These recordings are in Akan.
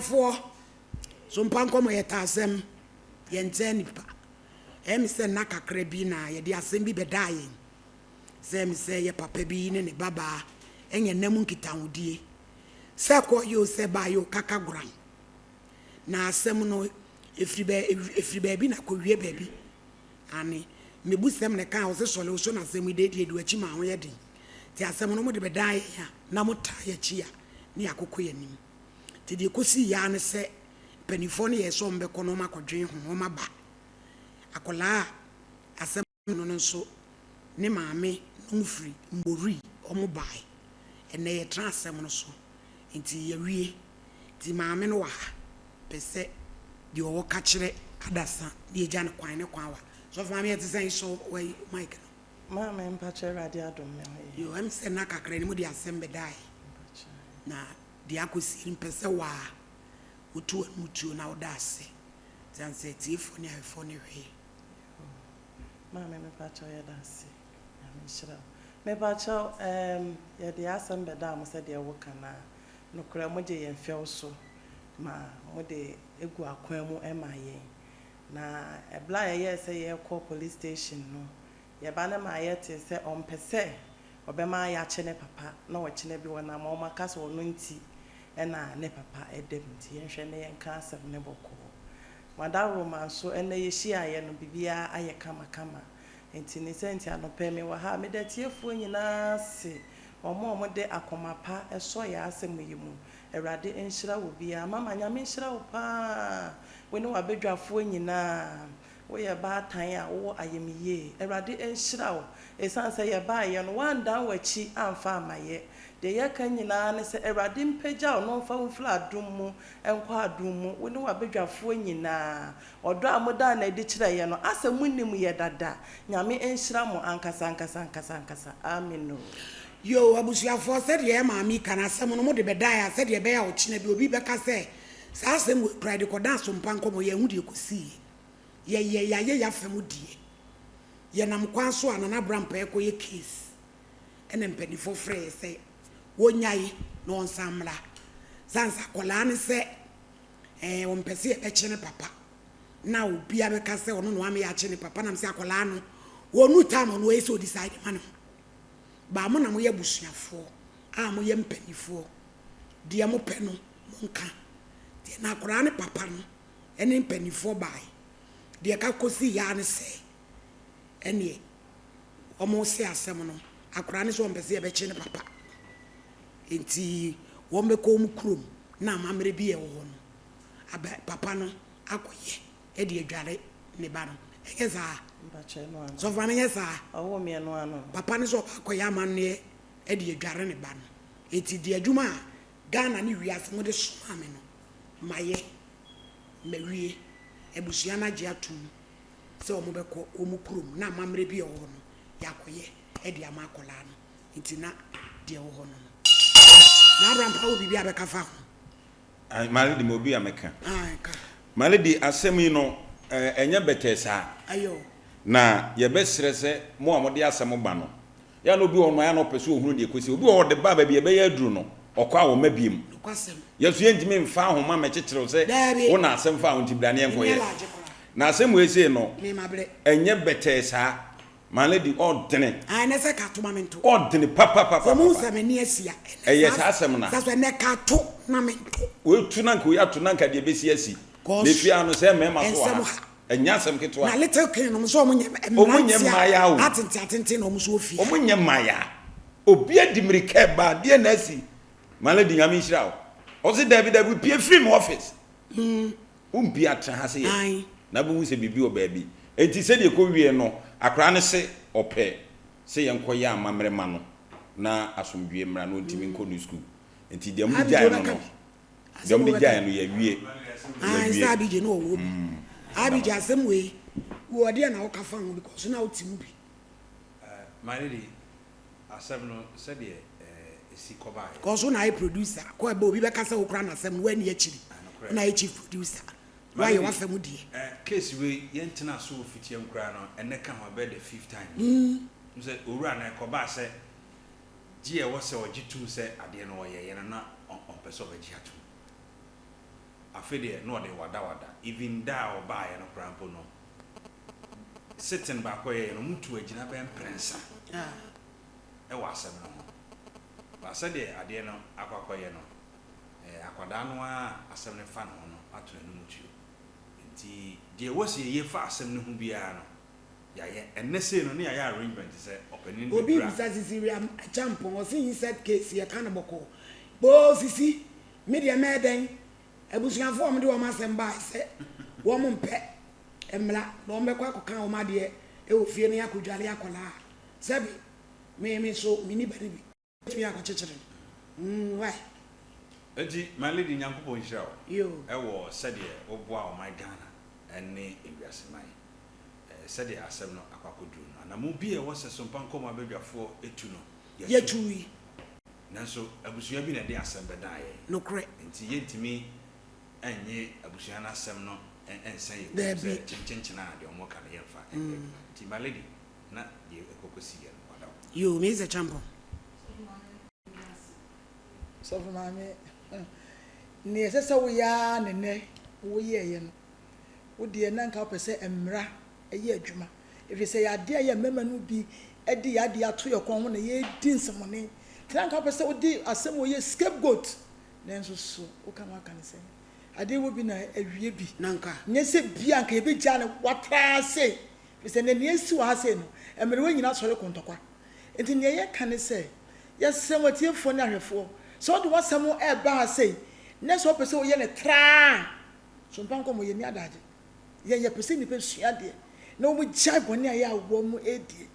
for SOMPA nkomo yetasem yente nipa se na kakra bi na ye de asem bi bedaye se ye papa bi ne baba enye nam nkitahudie se ko yo se ba yo kakagoran na asem no efri ba bi na kowie ba bi ani mebusem ne kan o se sole o so na asem de du achi ma ho ye den ti asem no mo de bedaye ya na mo ta ye chi ya ni akoko yanim ti de kosi ya ne se penifo ne ye so mbe kono makodwen ho ma ba akola asem no nso ne maame numfri mbori omo bai ene ye transem no so enti ye wie ti maame no wa pese di owo ka kire adasa di eja ne kwan wa so fa maame ye tsen so we mike maame mpa kire radio adom me yo am se na kakra ne mu di asem be dai na di akosi pese wa otu mutu na odase zanse ti fo ne afo ne hwe maame mpa kire dase Shira. Me bacho ya de asem beda mo se de wo kana no kra mo je yen fɛw so ma mo de egu akwan mu ema yen na ebla ye se ye call police station no ye ba na ma ye te se on pese obema ya che ne papa na wo che ne bi wona ma o maka so no nti na ne papa edem nti yen hwe ne yen ka asem ne boko madaro man so ene ye hia ye no bibia aye kama enti ne senti anope me wa ha me da tiefuo nyina se omo de akomapa eso ya asem yimu Awurade enhyira wo bia mama nyame enhyira wo pa we ne wa bedwafuo nyina wo ye ba tan a wo ayemiye Awurade enhyira wo esanse ye ba ye no wanda wachi amfa amaye de ye kan nyina ne se Awurade mpagya no mfa mfla adum mu enkwa adum mu we ne wa bedwafuo nyina odo amoda na edi kire ye no asemunim ye dada nyame enhyira mo ankasa amen. Yo abusuafo said ye maami kana asem no mo de bedaya said ye be ya ochina bi obi beka se sa asem we pride ko dan SOMPA nkomo ye hu de kosi ye ya fam die ye nam kwan so anana brampa e ko ye case ene mpanifo frɛ se wonyae no nsamla zansa kola ne se won pese e kye papa na obi abeka se ono no am ya kye ne papa nam se akola no wonu tam no e so decide man ba mo na mo ye busuafo a mo ye mpanifo de mo pe no mo nka de na akora ne papa no ene mpanifo bai de ka kosi ya ne se ene o mo se asem no akora ne so on pese e be kye ne papa enti wo me ko mu krom na mamre bi e wo no papa no akoye e de adware ne ba no egeza so fa me yesa owo me no ano papa ne so akoya manne e de adware ne ba no enti de adwuma Ghana ne wiase mo de so ame no maye mewie ebusua na je atum se o mo be ko o mu krom na mamre bi e wo no yakoye e de ama akola no enti na de wo no na brampa wo bibia be kafa ho ai mali di mo bi ameka ai ka mali di asem yi no enya betesa ayo na ye besere se mo amode asem ba no ya no bi ono ya no pese ohunu de kosi obi o de ba ba bi ye be ya duru no okwa wo mabiem kwasem yesu entimi mfa ho ma mekekere se wo na asem fa ho ntibrane enko ye na asem we se no me mabre enya betesa mali di ordene ai na se ka to mamento ordene papa so mu se me ne asia yes asem na so ne ka to mamento we tu na nko ya tu na nka de besi asi le fia no se me ma so ha enya asem ketwa na little king no so omunye maya o atenti no muso ofie omunye maya obi adimirike ba de na asi mali di nyame hira o se David pie free office umpi atra ha se ye na bu se bibi o ba bi enti se de ko wie no akra ne se ope se yenkoya amamre ma no na asomdwe mra no ntimi nko no school enti dem di jai no dem di jai no ya wie sa bi je no wo abi je asem we wo de na wo ka fa ho because na wo tim bi my lady asem no se de esi koba because na I producer ko e ba obi be ka se wo kra na asem we na chiri na e chief producer why you want fam die case we yentena so fitie nkra no ene ka ho be the fifth time say owura na koba se gie wo se ogitu se ade no ye na on person be giatu afede no de wada even da obaye no krampo no sitting back where no mutu agina ben prensa e wa asem no ba se de ade no akwakoye no akwada no a asem ne fa no ato anu mutu nti de wose ye fa asem ne hu bia no ya ye enese no ne ya arrangement se opening the obi bisa sisi champion o sin set case ye kan boko bo sisi media meden abusuafo om de o masem ba se wo mo mpe emla no mbekọ akọkan o ma de e ofie ne yakodwale akola sebi me so mini bari bi tumi akọchechire why enti my lady nyankopon hira yo e wo sede oboa o my Ghana ene ewiasemai sede asem no akwakodu no na mo bi e wo se sompa nkoma badwafo etu no yetuwi nanso abusua bi na de asem bedaye no kre enti yentimi enye abusua na asem no ensan ye Debi. chinchinchina de omo ka na yemfa enti my lady na de ekokosi ye no wada yo me is a champion so for mama ni esese wo ya nene wo ye ye no wo de na nka pese emra eye adwuma if say ya de ya mema no bi edi ya de ato ye kon ho na ye di nsemone tena nka pese wo di asem wo ye scapegoat nenso so wo kan aka ne se ade wo bi na awie bi nanka nye se bia nka ebe gya ne watra se pese ne ne esi wa se no emre wo nyina sore kontokwa enti ne ye kan ne se ya sem watiefo ne ahwefo so do wasem e ba se ne so pese wo ye ne tra so mpanko mo ye ni adaje ye pese ni pe sua de na wo gya bone aye awo mu edi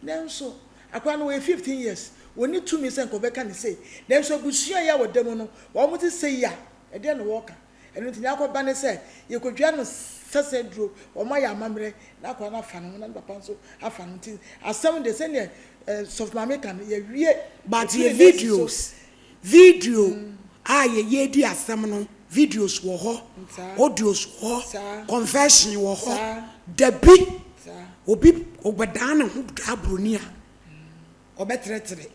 nenso akwa no we 15 years woni tumi se nko beka ne se nenso busua ya wodam no wo mu ti se ya e de no woka eno ti akwa ne se ye kodua no sese duro wo ma ya mamre na akwa na fa no na papa nso afa no ti asem de se ne soft mama kan ye wie but ye video ye di asem no videos wo ho audios wo ho confession wo ho debi obi obedane hu abronia obetretre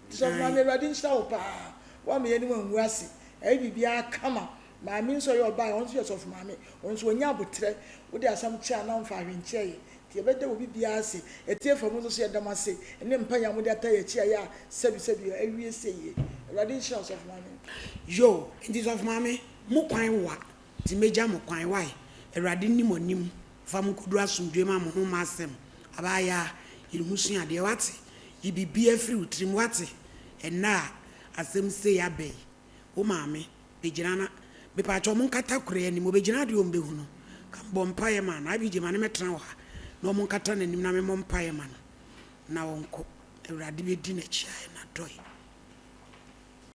so mama ready nsa pa wa me yeni wanwu ase e bibia kama ma mi nso yo ba on so of mama on so onya abotre wo de asam chia na mfa hwenche ye ti ebede obi bia ase etie fam so ye dam ase ene mpanya mo de ataye chia ya sebi awie seye ready nsa of mama yo in this of mama mu kwan wa ti meja mu kwan wa erade ni monim fam kudu asumdwe ma mo ho masem abaya irhusu ade wate yibibi afri utrim wate ena asem se ya be o maame bejirana be pa cho mon kata kure ni mo bejina de o mbehu no kan bom paye ma na bi jema ne metran wa no mon kata nanim na me mon paye ma na wonko erade be di na chia na doy